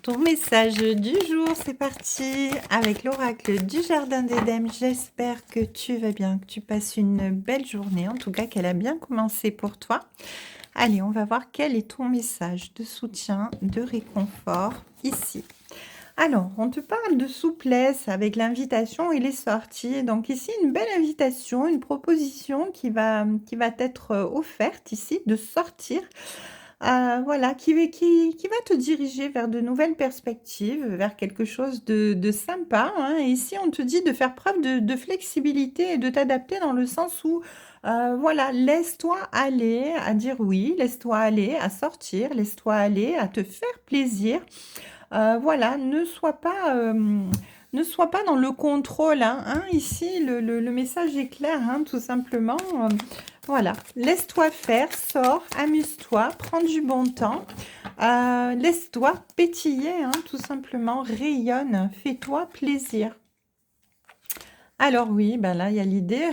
Ton message du jour, c'est parti avec l'oracle du Jardin d'Éden. J'espère que tu vas bien, que tu passes une belle journée, en tout cas qu'elle a bien commencé pour toi. Allez, on va voir quel est ton message de soutien, de réconfort ici. Alors, on te parle de souplesse avec l'invitation et les sorties. Donc ici, une belle invitation, une proposition qui va t'être offerte ici de sortir. Voilà, qui va te diriger vers de nouvelles perspectives, vers quelque chose de sympa, hein. Et ici, on te dit de faire preuve de flexibilité et de t'adapter dans le sens où, voilà, laisse-toi aller à dire oui, laisse-toi aller à sortir, laisse-toi aller à te faire plaisir. Voilà, ne sois pas dans le contrôle, hein. Ici, le message est clair, hein, tout simplement. Voilà, laisse-toi faire, sors, amuse-toi, prends du bon temps, laisse-toi pétiller, hein, tout simplement, rayonne, fais-toi plaisir. Alors oui, ben là, il y a l'idée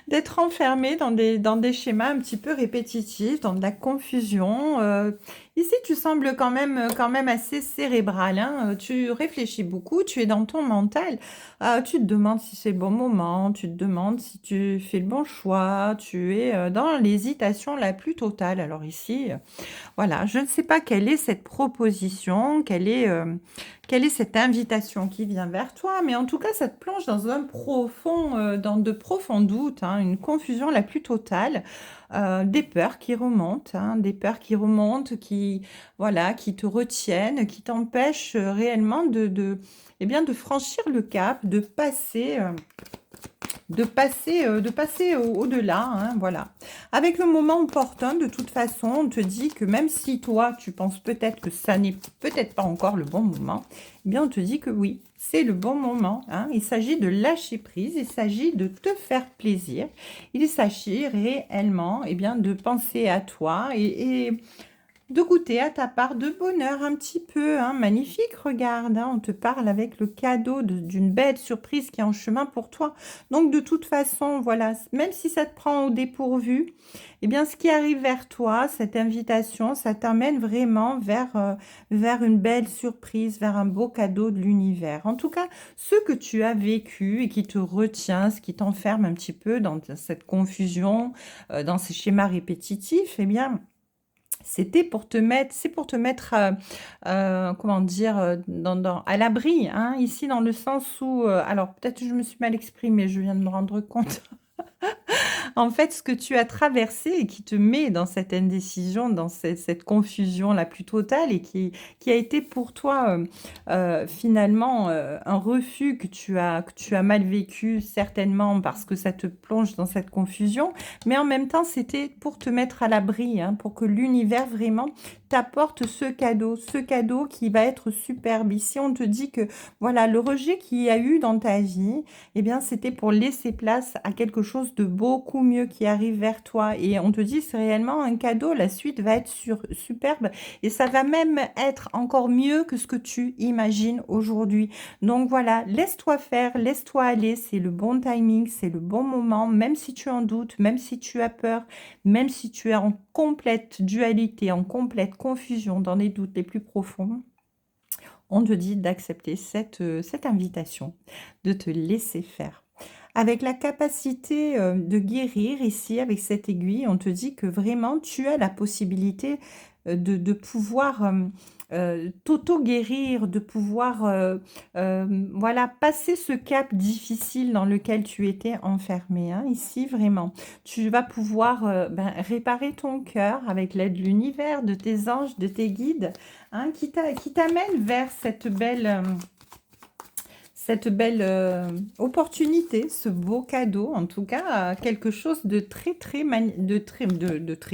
d'être enfermé dans des schémas un petit peu répétitifs, dans de la confusion. Ici, tu sembles quand même assez cérébral, hein. Tu réfléchis beaucoup, tu es dans ton mental. Tu te demandes si c'est le bon moment, tu te demandes si tu fais le bon choix, tu es dans l'hésitation la plus totale. Alors ici, voilà, je ne sais pas quelle est cette proposition, quelle est cette invitation qui vient vers toi, mais en tout cas, ça te plonge dans dans de profonds doutes, hein, une confusion la plus totale, des peurs qui remontent, hein, des peurs qui remontent, voilà, qui te retiennent, qui t'empêchent réellement eh bien, de franchir le cap, de passer au-delà, hein, voilà. Avec le moment opportun, de toute façon, on te dit que même si toi, tu penses peut-être que ça n'est peut-être pas encore le bon moment, eh bien, on te dit que oui, c'est le bon moment, hein. Il s'agit de lâcher prise, il s'agit de te faire plaisir, il s'agit réellement, eh bien, de penser à toi et de goûter à ta part de bonheur un petit peu, hein. Magnifique, regarde, hein, on te parle avec le cadeau d'une belle surprise qui est en chemin pour toi. Donc de toute façon, voilà, même si ça te prend au dépourvu, eh bien ce qui arrive vers toi, cette invitation, ça t'amène vraiment vers une belle surprise, vers un beau cadeau de l'univers. En tout cas, ce que tu as vécu et qui te retient, ce qui t'enferme un petit peu dans cette confusion, dans ces schémas répétitifs, eh bien c'est pour te mettre, comment dire, à l'abri, hein, ici dans le sens où, alors peut-être que je me suis mal exprimée, je viens de me rendre compte. En fait, ce que tu as traversé et qui te met dans cette indécision, dans cette confusion la plus totale et qui a été pour toi finalement un refus que tu as mal vécu certainement parce que ça te plonge dans cette confusion, mais en même temps, c'était pour te mettre à l'abri, hein, pour que l'univers vraiment t'apporte ce cadeau qui va être superbe. Ici, on te dit que voilà, le rejet qu'il y a eu dans ta vie, eh bien, c'était pour laisser place à quelque chose de beaucoup mieux qui arrive vers toi. Et on te dit, c'est réellement un cadeau. La suite va être superbe et ça va même être encore mieux que ce que tu imagines aujourd'hui. Donc voilà, laisse-toi faire, laisse-toi aller. C'est le bon timing, c'est le bon moment, même si tu en doutes, même si tu as peur, même si tu es en complète dualité, en complète confusion, dans les doutes les plus profonds. On te dit d'accepter cette invitation, de te laisser faire. Avec la capacité de guérir ici, avec cette aiguille, on te dit que vraiment tu as la possibilité de pouvoir t'auto-guérir, de pouvoir voilà, passer ce cap difficile dans lequel tu étais enfermé, hein. Ici, vraiment, tu vas pouvoir réparer ton cœur avec l'aide de l'univers, de tes anges, de tes guides, hein, qui t'amène vers cette belle opportunité, ce beau cadeau, en tout cas, quelque chose de très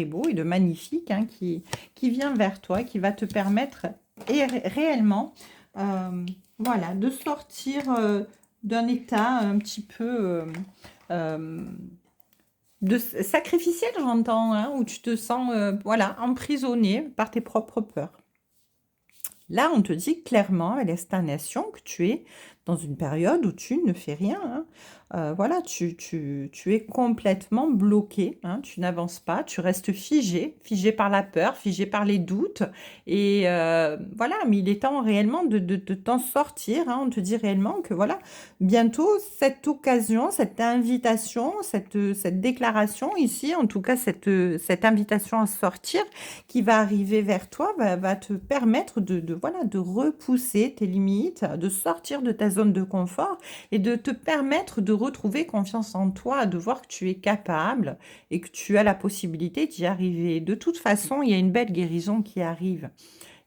beau et de magnifique, hein, qui vient vers toi, qui va te permettre réellement, voilà, de sortir d'un état un petit peu euh, sacrificiel, j'entends, hein, où tu te sens, voilà, emprisonné par tes propres peurs. Là, on te dit clairement à l'installation que tu es dans une période où tu ne fais rien, hein. Voilà, tu es complètement bloqué, hein, tu n'avances pas, tu restes figé, figé par la peur, figé par les doutes. Et voilà, mais il est temps réellement de t'en sortir, hein. On te dit réellement que voilà, bientôt, cette occasion, cette invitation, cette déclaration ici, en tout cas cette invitation à sortir qui va arriver vers toi, va te permettre voilà, de repousser tes limites, de sortir de ta zone de confort et de te permettre de retrouver confiance en toi, de voir que tu es capable et que tu as la possibilité d'y arriver. De toute façon, il y a une belle guérison qui arrive.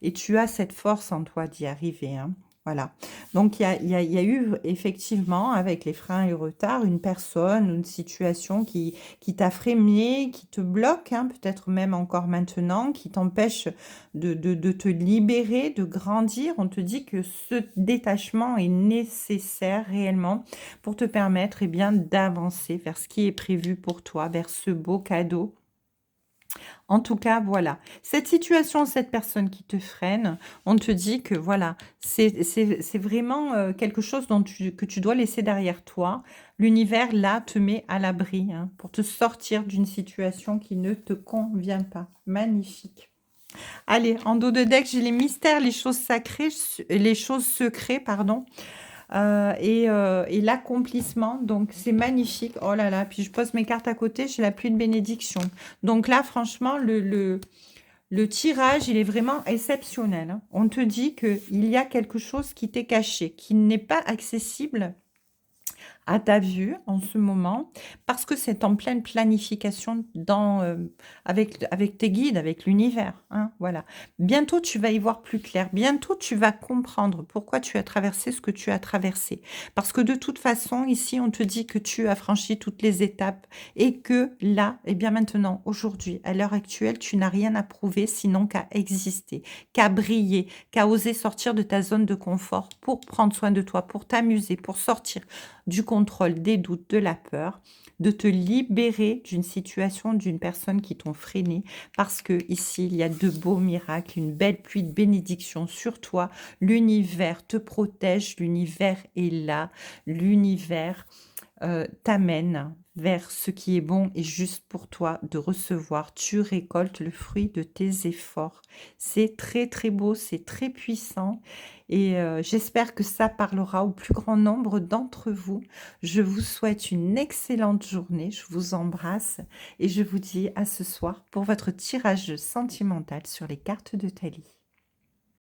Et tu as cette force en toi d'y arriver, hein. Voilà. Donc, il y a eu effectivement, avec les freins et retards, une personne, une situation qui t'a freiné, qui te bloque, hein, peut-être même encore maintenant, qui t'empêche de te libérer, de grandir. On te dit que ce détachement est nécessaire réellement pour te permettre, eh bien, d'avancer vers ce qui est prévu pour toi, vers ce beau cadeau. En tout cas, voilà. Cette situation, cette personne qui te freine, on te dit que voilà, c'est vraiment quelque chose que tu dois laisser derrière toi. L'univers, là, te met à l'abri, hein, pour te sortir d'une situation qui ne te convient pas. Magnifique. Allez, en dos de deck, j'ai les mystères, les choses sacrées, les choses secrètes, pardon. Et l'accomplissement, donc c'est magnifique. Oh là là, puis je pose mes cartes à côté, j'ai la pluie de bénédiction. Donc là, franchement, le tirage, il est vraiment exceptionnel, hein. On te dit qu'il y a quelque chose qui t'est caché, qui n'est pas accessible à ta vue en ce moment, parce que c'est en pleine planification avec tes guides, avec l'univers, hein, voilà. Bientôt, tu vas y voir plus clair. Bientôt, tu vas comprendre pourquoi tu as traversé ce que tu as traversé. Parce que de toute façon, ici, on te dit que tu as franchi toutes les étapes et que là, et bien maintenant, aujourd'hui, à l'heure actuelle, tu n'as rien à prouver sinon qu'à exister, qu'à briller, qu'à oser sortir de ta zone de confort pour prendre soin de toi, pour t'amuser, pour sortir du contrôle, des doutes, de la peur, de te libérer d'une situation, d'une personne qui t'ont freiné, parce que ici, il y a de beaux miracles, une belle pluie de bénédictions sur toi. L'univers te protège, l'univers est là, l'univers t'amène vers ce qui est bon et juste pour toi de recevoir. Tu récoltes le fruit de tes efforts. C'est très très beau, c'est très puissant et j'espère que ça parlera au plus grand nombre d'entre vous. Je vous souhaite une excellente journée, je vous embrasse et je vous dis à ce soir pour votre tirage sentimental sur les cartes de Thalie.